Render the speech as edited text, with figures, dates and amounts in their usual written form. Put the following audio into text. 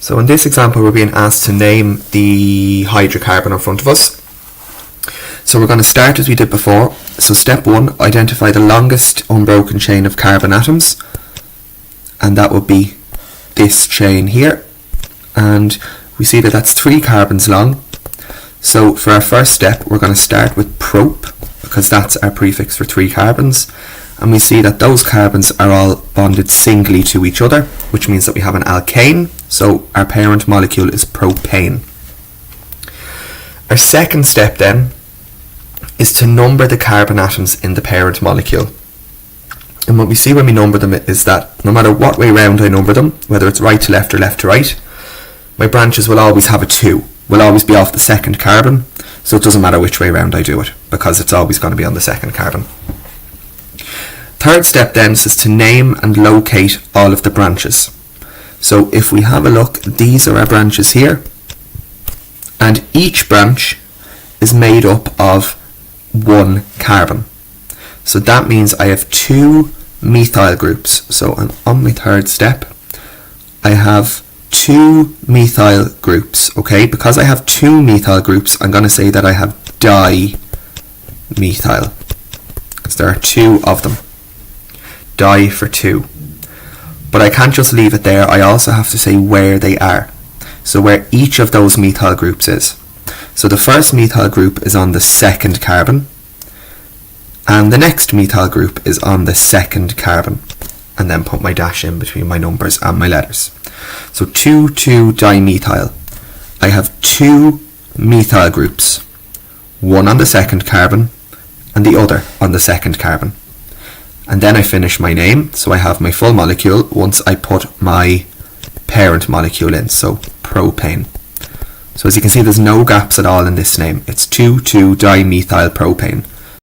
So in this example, we're being asked to name the hydrocarbon in front of us. So we're going to start as we did before. So step 1, identify the longest unbroken chain of carbon atoms, and that would be this chain here, and we see that that's 3 carbons long. So for our first step, we're going to start with prop, because that's our prefix for 3 carbons, and we see that those carbons are all bonded singly to each other, which means that we have an alkane, so our parent molecule is propane. Our second step then is to number the carbon atoms in the parent molecule. And what we see when we number them is that no matter what way round I number them, whether it's right to left or left to right, my branches will always have a 2, will always be off the second carbon, so it doesn't matter which way round I do it, because it's always going to be on the second carbon. Third step then is to name and locate all of the branches. So if we have a look, these are our branches here, and each branch is made up of 1 carbon. So that means I have 2 methyl groups. So on my third step, I have 2 methyl groups. Okay, because I have 2 methyl groups, I'm going to say that I have dimethyl, because there are 2 of them. Di for 2. But I can't just leave it there, I also have to say where they are. So where each of those methyl groups is. So the first methyl group is on the second carbon, and the next methyl group is on the second carbon, and then put my dash in between my numbers and my letters. So 2,2-dimethyl. I have 2 methyl groups, one on the second carbon and the other on the second carbon. And then I finish my name, so I have my full molecule once I put my parent molecule in, so propane. So as you can see, there's no gaps at all in this name. It's 2,2-dimethyl propane.